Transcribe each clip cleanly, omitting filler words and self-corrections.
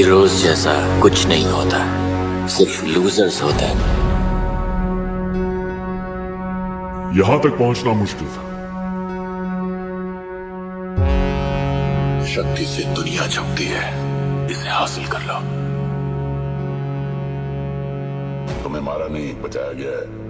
Heroes जैसा कुछ नहीं होता, सिर्फ लूजर्स होते हैं। यहां तक पहुंचना मुश्किल था। शक्ति से दुनिया झुकती है, इसे हासिल कर लो। तुम्हें मारा नहीं, बचाया गया है।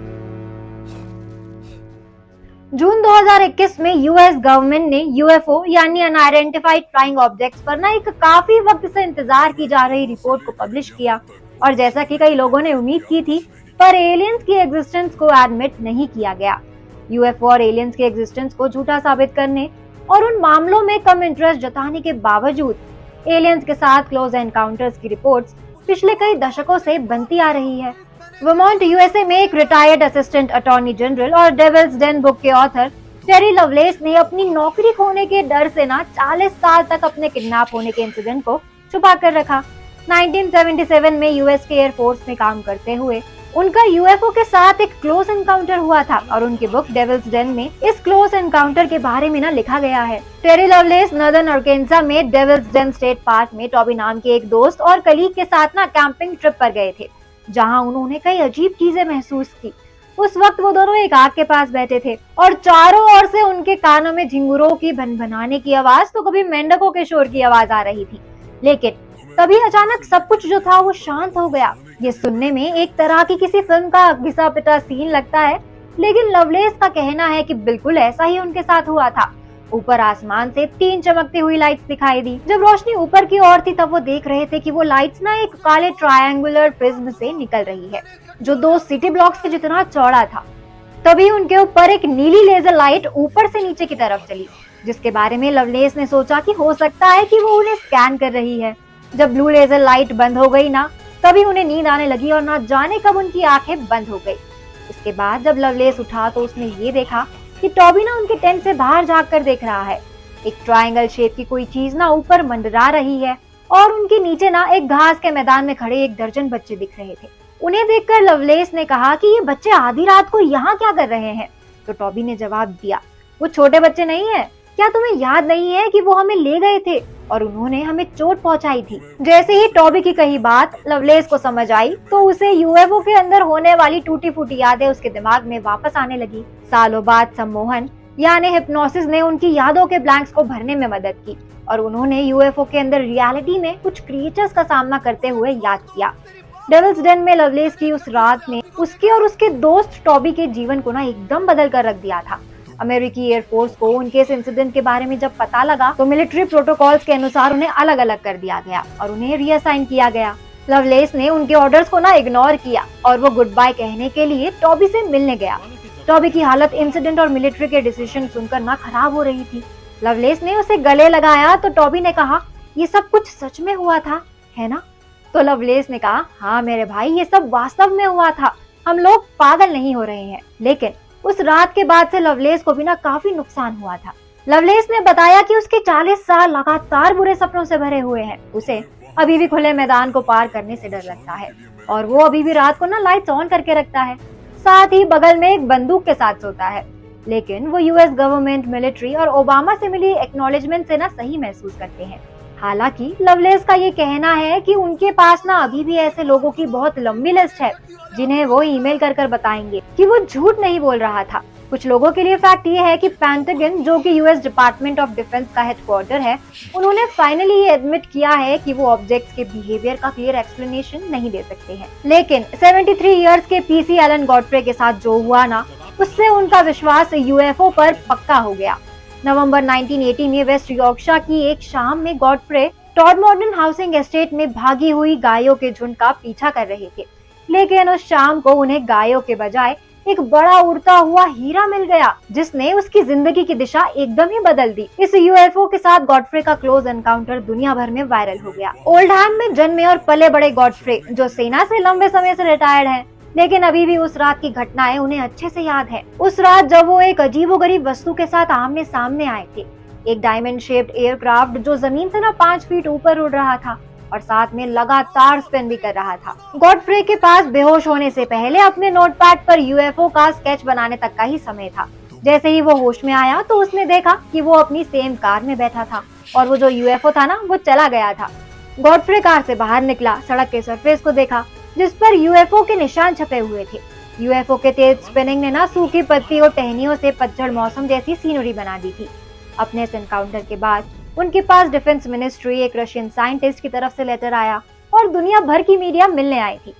जून 2021 में यूएस गवर्नमेंट ने यूएफओ यानी अनआइडेंटिफाइड फ्लाइंग ऑब्जेक्ट्स पर ना एक काफी वक्त से इंतजार की जा रही रिपोर्ट को पब्लिश किया। और जैसा कि कई लोगों ने उम्मीद की थी, पर एलियंस की एग्जिस्टेंस को एडमिट नहीं किया गया। यूएफओ और एलियंस के एग्जिस्टेंस को झूठा साबित करने और उन मामलों में कम इंटरेस्ट जताने के बावजूद एलियंस के साथ क्लोज एनकाउंटर्स की रिपोर्ट्स पिछले कई दशकों से बनती आ रही है। वर्मोंट यूएसए में एक रिटायर्ड असिस्टेंट अटॉर्नी जनरल और डेविल्स डेन बुक के ऑथर टेरी लवलेस ने अपनी नौकरी खोने के डर से ना 40 साल तक अपने किडनैप होने के इंसिडेंट को छुपा कर रखा। 1977 में यूएस के एयरफोर्स में काम करते हुए उनका यूएफओ के साथ एक क्लोज एनकाउंटर हुआ था और उनकी बुक डेविल्स डेन में इस क्लोज एनकाउंटर के बारे में ना लिखा गया है। टेरी लवलेस नॉर्दर्न आर्कांसा में डेविल्स डेन स्टेट पार्क में टॉबी नाम के एक दोस्त और कलीग के साथ ना कैंपिंग ट्रिप पर गए थे, जहां उन्होंने कई अजीब चीजें महसूस की। उस वक्त वो दोनों एक आग के पास बैठे थे और चारों ओर से उनके कानों में झिंगुरों की भनभनाने की आवाज तो कभी मेंढकों के शोर की आवाज आ रही थी। लेकिन तभी अचानक सब कुछ जो था वो शांत हो गया। ये सुनने में एक तरह की किसी फिल्म का घिसा पिटा सीन लगता है, लेकिन लवलेस का कहना है कि बिल्कुल ऐसा ही उनके साथ हुआ था। ऊपर आसमान से 3 चमकती हुई लाइट्स दिखाई दी। जब रोशनी ऊपर की ओर थी तब वो देख रहे थे कि वो लाइट्स ना एक काले ट्रायंगुलर प्रिज्म से निकल रही है, जो 2 सिटी ब्लॉक्स के जितना चौड़ा था। तभी उनके ऊपर एक नीली लेजर लाइट ऊपर से नीचे की तरफ चली, जिसके बारे में लवलेस ने सोचा कि हो सकता है कि वो उन्हें स्कैन कर रही है। जब ब्लू लेजर लाइट बंद हो गई ना, तभी उन्हें नींद आने लगी और ना जाने कब उनकी आंखें बंद हो गई। इसके बाद जब लवलेस उठा तो उसने ये देखा कि टॉबी ना उनके टेंट से बाहर झांक कर देख रहा है। एक ट्रायंगल शेप की कोई चीज ना ऊपर मंडरा रही है और उनके नीचे ना एक घास के मैदान में खड़े 1 दर्जन बच्चे दिख रहे थे। उन्हें देखकर लवलेस ने कहा कि ये बच्चे आधी रात को यहाँ क्या कर रहे हैं? तो टॉबी ने जवाब दिया, वो छोटे बच्चे नहीं है, क्या तुम्हें याद नहीं है कि वो हमें ले गए थे और उन्होंने हमें चोट पहुंचाई थी? जैसे ही टॉबी की कही बात लवलेस को समझ आई तो उसे यूएफओ के अंदर होने वाली टूटी फूटी यादें उसके दिमाग में वापस आने लगी। सालों बाद सम्मोहन यानी हिप्नोसिस ने उनकी यादों के ब्लैंक्स को भरने में मदद की और उन्होंने यूएफओ के अंदर रियलिटी में कुछ क्रिएचर्स का सामना करते हुए याद किया। डेविल्स डेन में लवलेस की उस रात ने उसके और उसके दोस्त टॉबी के जीवन को ना एकदम बदल कर रख दिया था। अमेरिकी एयरफोर्स को उनके इस इंसिडेंट के बारे में जब पता लगा तो मिलिट्री प्रोटोकॉल्स के अनुसार उन्हें अलग अलग कर दिया गया और उन्हें रीअसाइन किया गया। लवलेस ने उनके ऑर्डर्स को ना इग्नोर किया और वो गुड बाय कहने के लिए टॉबी से मिलने गया। टॉबी की हालत इंसिडेंट और मिलिट्री के डिसीजन सुनकर ना खराब हो रही थी। लवलेस ने उसे गले लगाया तो टॉबी ने कहा, ये सब कुछ सच में हुआ था, है ना? तो लवलेस ने कहा, हाँ मेरे भाई, ये सब वास्तव में हुआ था, हम लोग पागल नहीं हो रहे हैं। लेकिन उस रात के बाद से लवलेस को भी ना काफी नुकसान हुआ था। लवलेस ने बताया कि उसके 40 साल लगातार बुरे सपनों से भरे हुए हैं। उसे अभी भी खुले मैदान को पार करने से डर लगता है और वो अभी भी रात को ना लाइट्स ऑन करके रखता है, साथ ही बगल में एक बंदूक के साथ सोता है। लेकिन वो यूएस गवर्नमेंट, मिलिट्री और ओबामा से मिली एक्नॉलेजमेंट से ना सही महसूस करते हैं। हालांकि लवलेस का ये कहना है कि उनके पास ना अभी भी ऐसे लोगों की बहुत लंबी लिस्ट है जिन्हें वो ईमेल कर बताएंगे कि वो झूठ नहीं बोल रहा था। कुछ लोगों के लिए फैक्ट ये है कि पेंटागन, जो कि यूएस डिपार्टमेंट ऑफ डिफेंस का हेडक्वार्टर है, उन्होंने फाइनली ये एडमिट किया है कि वो ऑब्जेक्ट्स के बिहेवियर का क्लियर एक्सप्लेनेशन नहीं दे सकते हैं। लेकिन 73 इयर्स के पीसी एलन गॉडफ्रे के साथ जो हुआ ना, उससे उनका विश्वास यूएफओ पर पक्का हो गया। नवंबर 1980 में वेस्ट यॉर्कशायर की एक शाम में गॉडफ्रे टॉडमॉर्टन हाउसिंग एस्टेट में भागी हुई गायों के झुंड का पीछा कर रहे थे। लेकिन उस शाम को उन्हें गायों के बजाय एक बड़ा उड़ता हुआ हीरा मिल गया, जिसने उसकी जिंदगी की दिशा एकदम ही बदल दी। इस यूएफओ के साथ गॉडफ्रे का क्लोज एनकाउंटर दुनिया भर में वायरल हो गया। ओल्डहैम में जन्मे और पले बड़े गॉडफ्रे, जो सेना से लंबे समय से रिटायर्ड हैं, लेकिन अभी भी उस रात की घटनाएं उन्हें अच्छे से याद है। उस रात जब वो एक अजीबोगरीब वस्तु के साथ आमने सामने आए थे, एक डायमंड शेप्ड एयरक्राफ्ट जो जमीन से ना 5 फीट ऊपर उड़ रहा था और साथ में लगातार स्पिन भी कर रहा था। गॉडफ्रे के पास बेहोश होने से पहले अपने नोटपैड पर यूएफओ का स्केच बनाने तक का ही समय था। जैसे ही वो होश में आया तो उसने देखा कि वो अपनी सेम कार में बैठा था और वो जो यूएफओ था ना, वो चला गया था। गॉडफ्रे कार से बाहर निकला, सड़क के सरफेस को देखा जिस पर यूएफओ के निशान छपे हुए थे। यूएफओ के तेज स्पिनिंग ने ना सूखी पत्ती और टहनियों से पतझड़ मौसम जैसी सीनरी बना दी थी। अपने इस एनकाउंटर के बाद उनके पास डिफेंस मिनिस्ट्री, एक रशियन साइंटिस्ट की तरफ से लेटर आया और दुनिया भर की मीडिया मिलने आई थी।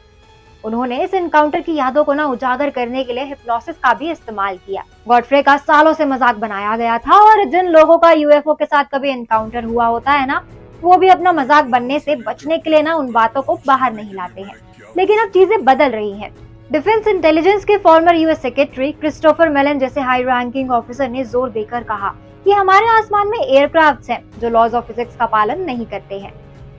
उन्होंने इस एनकाउंटर की यादों को ना उजागर करने के लिए हिप्नोसिस का भी इस्तेमाल किया। गॉडफ्रे का सालों से मजाक बनाया गया था और जिन लोगों का यूएफओ के साथ कभी एनकाउंटर हुआ होता है ना, वो भी अपना मजाक बनने से बचने के लिए ना उन बातों को बाहर नहीं लाते हैं। लेकिन अब चीजें बदल रही हैं। डिफेंस इंटेलिजेंस के former US secretary Christopher Mellon जैसे हाई रैंकिंग ऑफिसर ने जोर देकर कहा कि हमारे आसमान में एयरक्राफ्ट्स हैं जो लॉज ऑफ फिजिक्स का पालन नहीं करते हैं।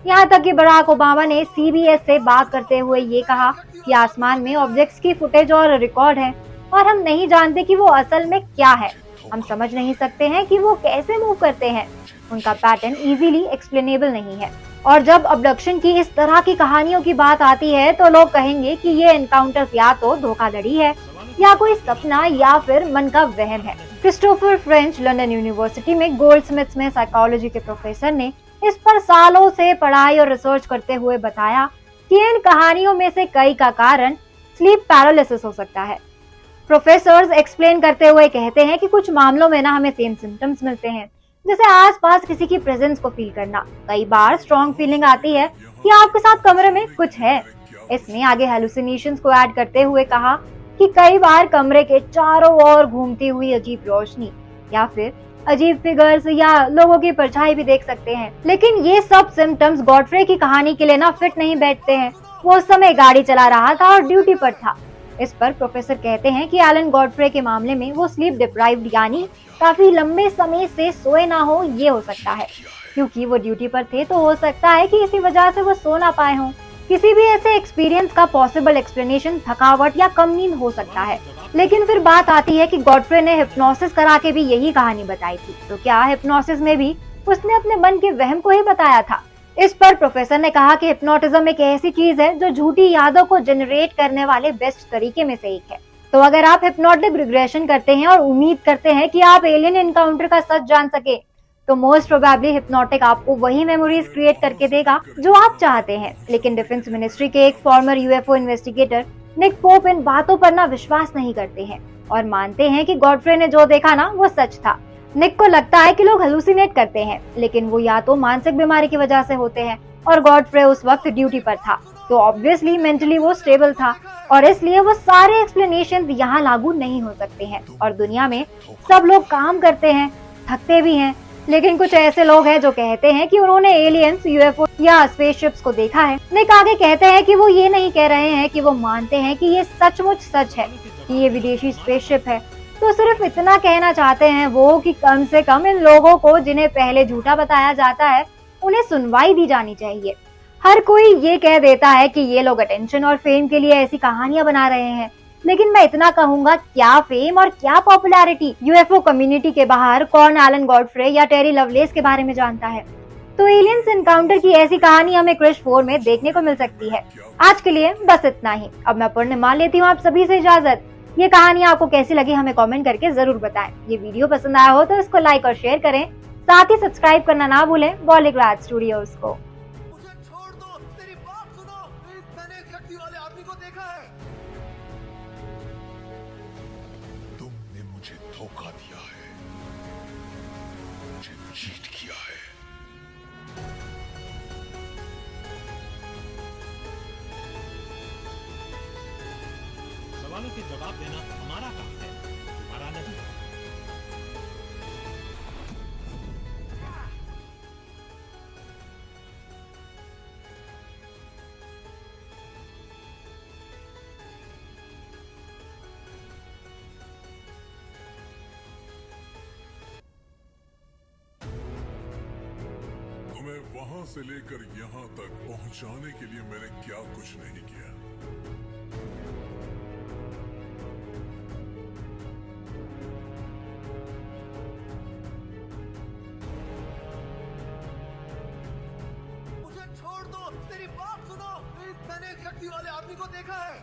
यहाँ तक कि बराक ओबामा ने सीबीएस से बात करते हुए ये कहा कि आसमान में ऑब्जेक्ट्स की फुटेज और रिकॉर्ड है और हम नहीं जानते कि वो असल में क्या है। हम समझ नहीं सकते हैं कि वो कैसे मूव करते हैं। उनका पैटर्न इजीली एक्सप्लेनेबल नहीं है। और जब अबडक्शन की इस तरह की कहानियों की बात आती है तो लोग कहेंगे कि ये एनकाउंटर या तो धोखाधड़ी है या कोई सपना या फिर मन का वहम है। क्रिस्टोफर फ्रेंच लंदन यूनिवर्सिटी में गोल्डस्मिथ्स में साइकोलॉजी के प्रोफेसर ने इस पर सालों से पढ़ाई और रिसर्च करते हुए बताया कि इन कहानियों में से कई का कारण स्लीप पैरालिसिस हो सकता है। प्रोफेसर्स एक्सप्लेन करते हुए कहते हैं कि कुछ मामलों में ना हमें सेम सिम्टम्स मिलते हैं, जैसे आसपास किसी की प्रेजेंस को फील करना। कई बार स्ट्रॉन्ग फीलिंग आती है कि आपके साथ कमरे में कुछ है। इसने आगे हेलुसिनेशंस को ऐड करते हुए कहा कि कई बार कमरे के चारों ओर घूमती हुई अजीब रोशनी या फिर अजीब फिगर्स या लोगों की परछाई भी देख सकते हैं। लेकिन ये सब सिम्टम्स गॉडफ्रे की कहानी के लिए ना फिट नहीं बैठते हैं। वो उस समय गाड़ी चला रहा था और ड्यूटी पर था। इस पर प्रोफेसर कहते हैं कि एलन गॉडफ्रे के मामले में वो स्लीप डिप्राइव्ड यानी काफी लंबे समय से सोए ना हो, ये हो सकता है। क्योंकि वो ड्यूटी पर थे तो हो सकता है कि इसी वजह से वो सो ना पाए हों। किसी भी ऐसे एक्सपीरियंस का पॉसिबल एक्सप्लेनेशन थकावट या कम नींद हो सकता है। लेकिन फिर बात आती है कि गॉडफ्रे ने हिप्नोसिस करा के भी यही कहानी बताई थी, तो क्या हिप्नोसिस में भी उसने अपने मन के वहम को ही बताया था? इस पर प्रोफेसर ने कहा कि हिप्नोटिज्म एक ऐसी चीज है जो झूठी यादों को जनरेट करने वाले बेस्ट तरीके में से एक है। तो अगर आप हिप्नोटिक रिग्रेशन करते हैं और उम्मीद करते हैं कि आप एलियन एनकाउंटर का सच जान सके, तो मोस्ट प्रोबेबली हिप्नोटिक आपको वही मेमोरीज क्रिएट करके देगा जो आप चाहते हैं। लेकिन डिफेंस मिनिस्ट्री के एक former UFO investigator Nick Pope इन बातों पर ना विश्वास नहीं करते हैं और मानते हैं कि गॉडफ्रे ने जो देखा ना वो सच था। निक को लगता है कि लोग हेलुसिनेट करते हैं, लेकिन वो या तो मानसिक बीमारी की वजह से होते हैं और गॉडफ्रे उस वक्त ड्यूटी पर था, तो ऑब्वियसली मेंटली वो स्टेबल था और इसलिए वो सारे एक्सप्लेनेशन यहाँ लागू नहीं हो सकते हैं। और दुनिया में सब लोग काम करते हैं, थकते भी हैं, लेकिन कुछ ऐसे लोग हैं जो कहते हैं कि उन्होंने एलियंस, यूएफओ या स्पेसशिप्स को देखा है। निक आगे कहते हैं कि वो ये नहीं कह रहे हैं कि वो मानते हैं कि ये सचमुच सच है कि ये विदेशी स्पेसशिप है, तो सिर्फ इतना कहना चाहते हैं वो कि कम से कम इन लोगों को जिन्हें पहले झूठा बताया जाता है उन्हें सुनवाई दी जानी चाहिए। हर कोई ये कह देता है कि ये लोग अटेंशन और फेम के लिए ऐसी कहानियां बना रहे हैं, लेकिन मैं इतना कहूंगा, क्या फेम और क्या पॉपुलैरिटी यूएफओ कम्युनिटी के बाहर कौन एलन गॉडफ्रे या टेरी लवलेस के बारे में जानता है? तो एलियंस एनकाउंटर की ऐसी कहानी हमें क्रिश 4 में देखने को मिल सकती है। आज के लिए बस इतना ही। अब मैं पूर्णिमा लेती हूँ आप सभी से इजाजत। ये कहानी आपको कैसी लगी हमें कमेंट करके जरूर बताएं। ये वीडियो पसंद आया हो तो इसको लाइक और शेयर करें, साथ ही सब्सक्राइब करना ना भूलें बॉलीग्राड स्टूडियोज को। मुझे छोड़ दो, तेरी बात सुनो, मैंने एक शक्ति वाले आदमी को देखा है। तुमने मुझे धोखा दिया है, मुझे चीट किया है। सवालों के जवाब देना हमारा काम है, तुम्हारा नहीं। तुम्हें वहां से लेकर यहां तक पहुंचाने के लिए मैंने क्या कुछ नहीं किया। मुझे छोड़ दो, तेरी बात सुनो, मैंने एक शक्ति वाले आदमी को देखा है।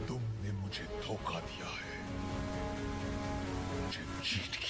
तुमने मुझे धोखा दिया है, मुझे चीट किया।